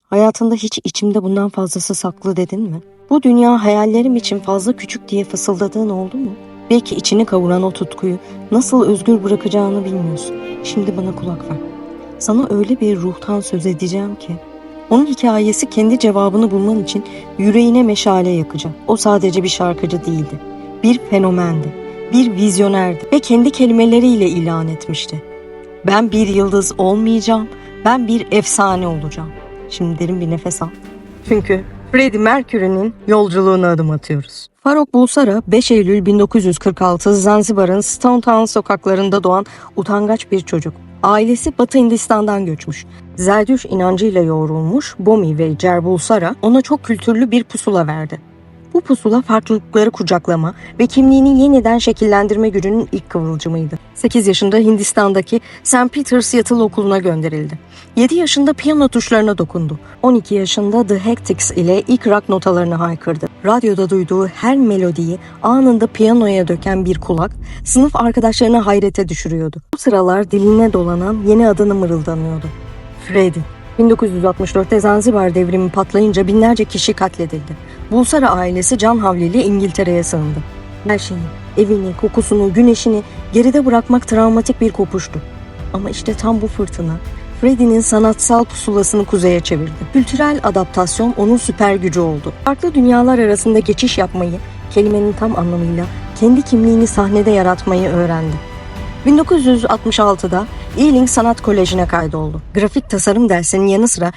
Hayatında hiç içimde bundan fazlası saklı dedin mi? Bu dünya hayallerim için fazla küçük diye fısıldadığın oldu mu? Belki içini kavuran o tutkuyu nasıl özgür bırakacağını bilmiyorsun. Şimdi bana kulak ver. Sana öyle bir ruhtan söz edeceğim ki, onun hikayesi kendi cevabını bulman için yüreğine meşale yakacak. O sadece bir şarkıcı değildi. Bir fenomendi, bir vizyonerdi ve kendi kelimeleriyle ilan etmişti. Ben bir yıldız olmayacağım, ben bir efsane olacağım. Şimdi derin bir nefes al. Çünkü Freddie Mercury'nin yolculuğuna adım atıyoruz. Farrokh Bulsara 5 Eylül 1946 Zanzibar'ın Stone Town sokaklarında doğan utangaç bir çocuk. Ailesi Batı Hindistan'dan göçmüş. Zerdüş inancıyla yoğrulmuş Bomi ve Cer Bulsara ona çok kültürlü bir pusula verdi. Bu pusula farklılıkları kucaklama ve kimliğini yeniden şekillendirme gücünün ilk kıvılcımıydı. 8 yaşında Hindistan'daki St. Peter's Yatılı Okulu'na gönderildi. 7 yaşında piyano tuşlarına dokundu. 12 yaşında The Hectics ile ilk rock notalarını haykırdı. Radyoda duyduğu her melodiyi anında piyanoya döken bir kulak, sınıf arkadaşlarını hayrete düşürüyordu. Bu sıralar diline dolanan yeni adını mırıldanıyordu. Freddie. 1964'te Zanzibar devrimi patlayınca binlerce kişi katledildi. Bulsara ailesi can havliyle İngiltere'ye sığındı. Her şeyi, evini, kokusunu, güneşini geride bırakmak travmatik bir kopuştu. Ama işte tam bu fırtına, Freddie'nin sanatsal pusulasını kuzeye çevirdi. Kültürel adaptasyon onun süper gücü oldu. Farklı dünyalar arasında geçiş yapmayı, kelimenin tam anlamıyla kendi kimliğini sahnede yaratmayı öğrendi. 1966'da Ealing Sanat Koleji'ne kaydoldu. Grafik tasarım dersinin yanı sıra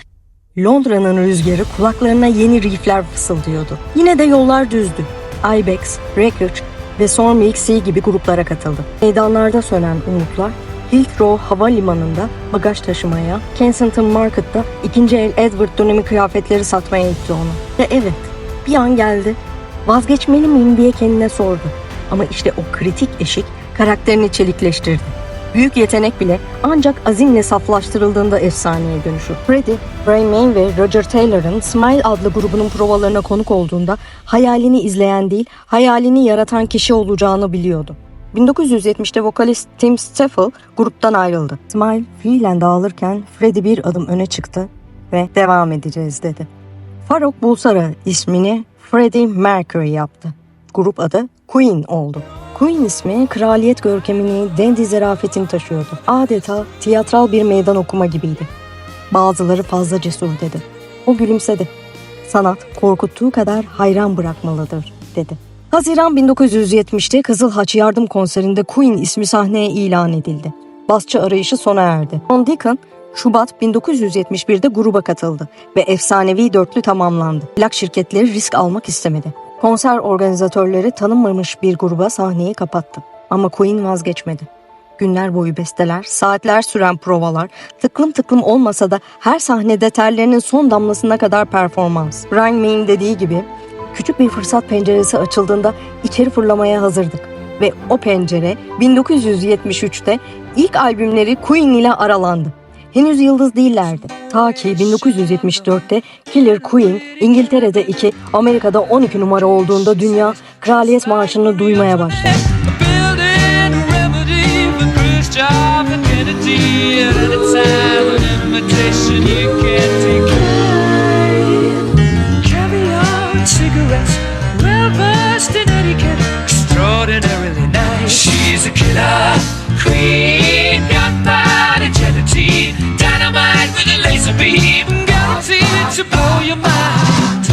Londra'nın rüzgarı kulaklarına yeni riffler fısıldıyordu. Yine de yollar düzdü. Ibex, Wreckage ve Storm X gibi gruplara katıldı. Meydanlarda sönen umutlar, Heathrow Havalimanı'nda bagaj taşımaya, Kensington Market'ta ikinci el Edward dönemi kıyafetleri satmaya itti onu. Ve evet, bir an geldi. Vazgeçmeli miyim diye kendine sordu. Ama işte o kritik eşik karakterini çelikleştirdi. Büyük yetenek bile ancak azimle saflaştırıldığında efsaneye dönüşür. Freddie, Brian May ve Roger Taylor'ın Smile adlı grubunun provalarına konuk olduğunda hayalini izleyen değil, hayalini yaratan kişi olacağını biliyordu. 1970'te vokalist Tim Staffel gruptan ayrıldı. Smile fiilen dağılırken Freddie bir adım öne çıktı ve devam edeceğiz dedi. Farrokh Bulsara ismini Freddie Mercury yaptı. Grup adı Queen oldu. Queen ismi kraliyet görkemini, dandy zarafetini taşıyordu. Adeta tiyatral bir meydan okuma gibiydi. Bazıları fazla cesur dedi. O gülümsedi. Sanat korkuttuğu kadar hayran bırakmalıdır dedi. Haziran 1970'te Kızıl Haç Yardım Konseri'nde Queen ismi sahneye ilan edildi. Basçı arayışı sona erdi. John Deacon Şubat 1971'de gruba katıldı ve efsanevi dörtlü tamamlandı. Plak şirketleri risk almak istemedi. Konser organizatörleri tanınmamış bir gruba sahneyi kapattı. Ama Queen vazgeçmedi. Günler boyu besteler, saatler süren provalar, tıklım tıklım olmasa da her sahnede terlerinin son damlasına kadar performans. Brian May'in dediği gibi, küçük bir fırsat penceresi açıldığında içeri fırlamaya hazırdık. Ve o pencere 1973'te ilk albümleri Queen ile aralandı. Henüz yıldız değillerdi. Ta ki 1974'te Killer Queen İngiltere'de 2, Amerika'da 12 numara olduğunda dünya Kraliyet Marşı'nı duymaya başladı. She's a killer queen, gunpowder agility, dynamite with a laser beam, guaranteed to blow your mind.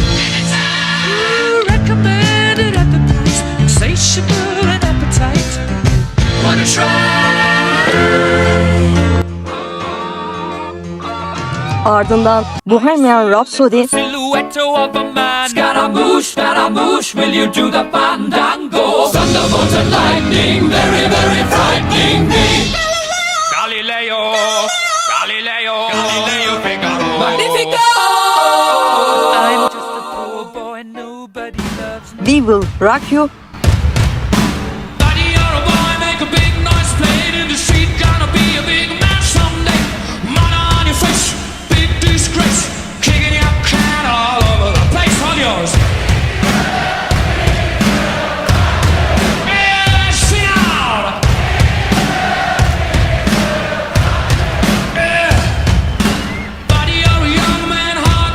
Recommended at the price, insatiable and appetite. Wanna try? Ardından Bohemian Rhapsody, Silhouette of a man. Scaramouche, will you do the fandango? Thunderbolt and lightning, very, very frightening me. Galileo, Figaro. Magnifico! I'm just a poor boy, nobody loves me. We Will Rock You, Buddy, you're a boy, make a big noise, play it in the street, gonna be a big man someday. Money on your face, big disgrace, kicking your can all over the place on yours. Yeah, sing out! Yeah. Buddy, you're a young man, hard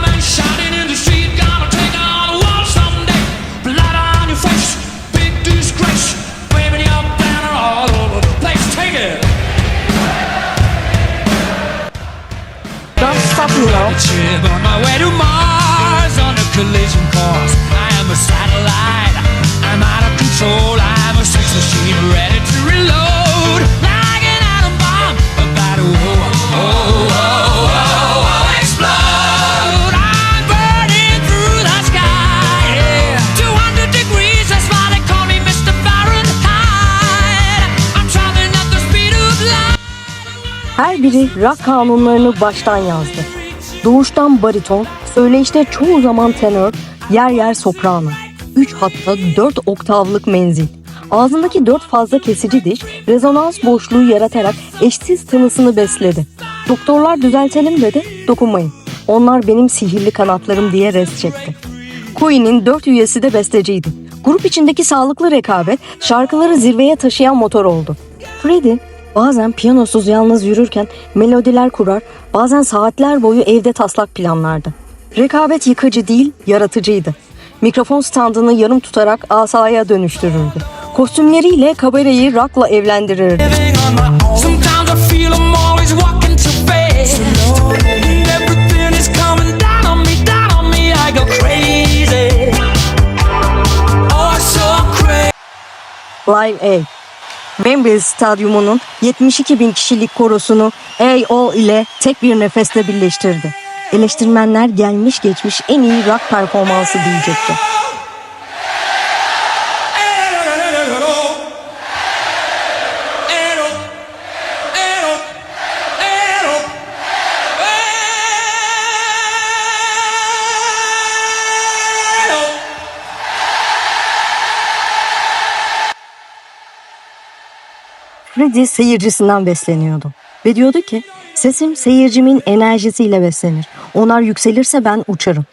spaceship on my way to Mars on a collision course. I am a satellite, I'm out of control. I'm a sex machine ready to reload, like an atom bomb about to explode. I'm burning through the sky, yeah. 200 degrees, that's why they call me Mr. Fahrenheit. I'm traveling at the speed of light. Her biri rock kanunlarını baştan yazdı. Doğuştan bariton, söyleyişte çoğu zaman tenör, yer yer soprano. 3 hatta 4 oktavlık menzil. Ağzındaki 4 fazla kesici diş rezonans boşluğu yaratarak eşsiz tınısını besledi. Doktorlar düzeltelim dedi, dokunmayın. Onlar benim sihirli kanatlarım diye rest çekti. Queen'in 4 üyesi de besteciydi. Grup içindeki sağlıklı rekabet şarkıları zirveye taşıyan motor oldu. Freddie bazen piyanosuz yalnız yürürken melodiler kurar, bazen saatler boyu evde taslak planlardı. Rekabet yıkıcı değil, yaratıcıydı. Mikrofon standını yarım tutarak asaya dönüştürürdü. Kostümleriyle kabareyi rock'la evlendirirdi. Sometimes I feel I'm always walking too fast. Everything is coming down on me, down on me. I go crazy. Oh, so crazy. Live Aid. Wembley Stadyumu'nun 72 bin kişilik korosunu AO ile tek bir nefeste birleştirdi. Eleştirmenler gelmiş geçmiş en iyi rock performansı diyecekti. Freddie seyircisinden besleniyordu ve diyordu ki sesim seyircimin enerjisiyle beslenir. Onlar yükselirse ben uçarım.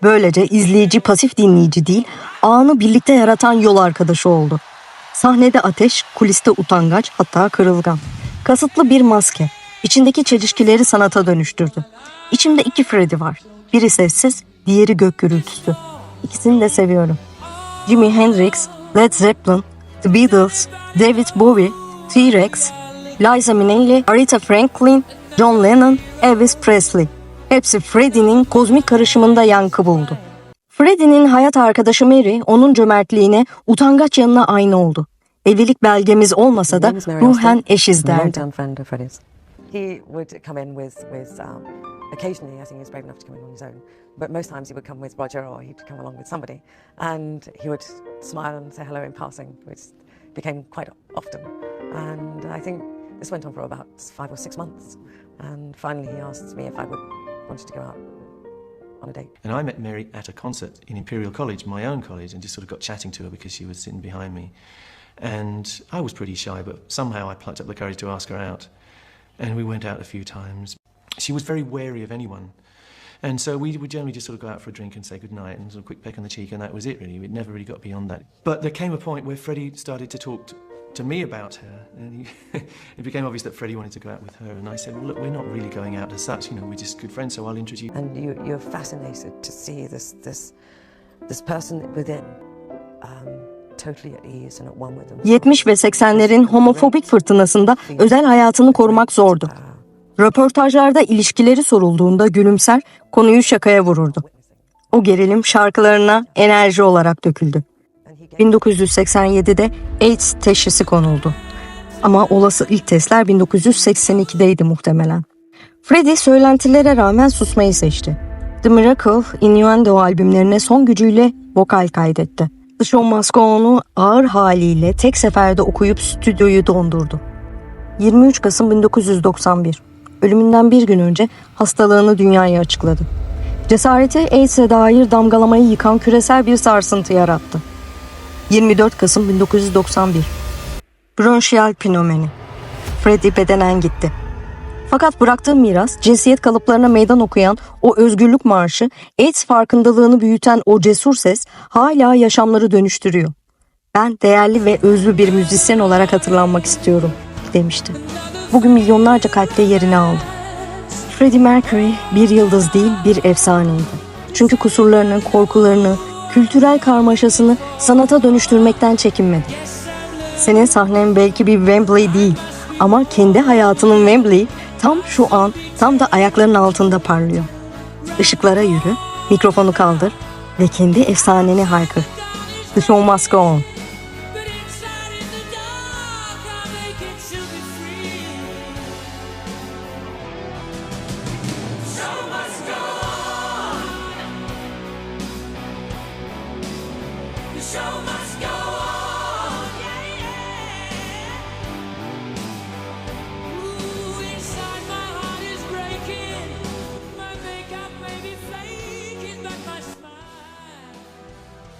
Böylece izleyici pasif dinleyici değil, anı birlikte yaratan yol arkadaşı oldu. Sahnede ateş, kuliste utangaç, hatta kırılgan. Kasıtlı bir maske, içindeki çelişkileri sanata dönüştürdü. İçimde 2 Freddie var. Biri sessiz, diğeri gök gürültüsü. İkisini de seviyorum. Jimi Hendrix, Led Zeppelin, The Beatles, David Bowie, T-Rex, Liza Minnelli, Aretha Franklin, John Lennon, Elvis Presley. Hepsi Freddie'nin kozmik karışımında yankı buldu. Freddie'nin hayat arkadaşı Mary, onun cömertliğine, utangaç yanına aynı oldu. Evlilik belgemiz olmasa da ruhen eşiz derdi. He would come in with occasionally I think he was brave enough to come in on his own, but most times he would come with Roger or he'd come along with somebody, and he would smile and say hello in passing, which became quite often. And I think this went on for about 5 or 6 months, and finally he asked me if I wanted to go out on a date. And I met Mary at a concert in Imperial College, my own college, and just sort of got chatting to her because she was sitting behind me. And I was pretty shy, but somehow I plucked up the courage to ask her out. And we went out a few times. She was very wary of anyone. And so we would generally just sort of go out for a drink and say goodnight and sort of quick peck on the cheek, and that was it really. We'd never really got beyond that. But there came a point where Freddie started to talk to me about her, and it became obvious that Freddie wanted to go out with her, and I said, well, look, we're not really going out as such, you know, we're just good friends, so I'll introduce you. And you're fascinated to see this person within, totally at ease and at one with them. 70 ve 80'lerin homofobik fırtınasında özel hayatını korumak zordu. Röportajlarda ilişkileri sorulduğunda gülümser, konuyu şakaya vururdu. O gerilim şarkılarına enerji olarak döküldü. 1987'de AIDS teşhisi konuldu. Ama olası ilk testler 1982'deydi muhtemelen. Freddie söylentilere rağmen susmayı seçti. The Miracle, Innuendo albümlerine son gücüyle vokal kaydetti. The Show Must Go On'u ağır haliyle tek seferde okuyup stüdyoyu dondurdu. 23 Kasım 1991. Ölümünden bir gün önce hastalığını dünyaya açıkladı. Cesareti AIDS'e dair damgalamayı yıkan küresel bir sarsıntı yarattı. 24 Kasım 1991. Bronşiyal pnömoni. Freddie bedenen gitti. Fakat bıraktığı miras, cinsiyet kalıplarına meydan okuyan o özgürlük marşı, AIDS farkındalığını büyüten o cesur ses hala yaşamları dönüştürüyor. Ben değerli ve özlü bir müzisyen olarak hatırlanmak istiyorum, demişti. Bugün milyonlarca kalpte yerini aldı. Freddie Mercury bir yıldız değil, bir efsaneydi. Çünkü kusurlarını, korkularını, kültürel karmaşasını sanata dönüştürmekten çekinmedi. Senin sahnen belki bir Wembley değil ama kendi hayatının Wembley tam şu an, tam da ayaklarının altında parlıyor. Işıklara yürü, mikrofonu kaldır ve kendi efsaneni haykır. The show must go on.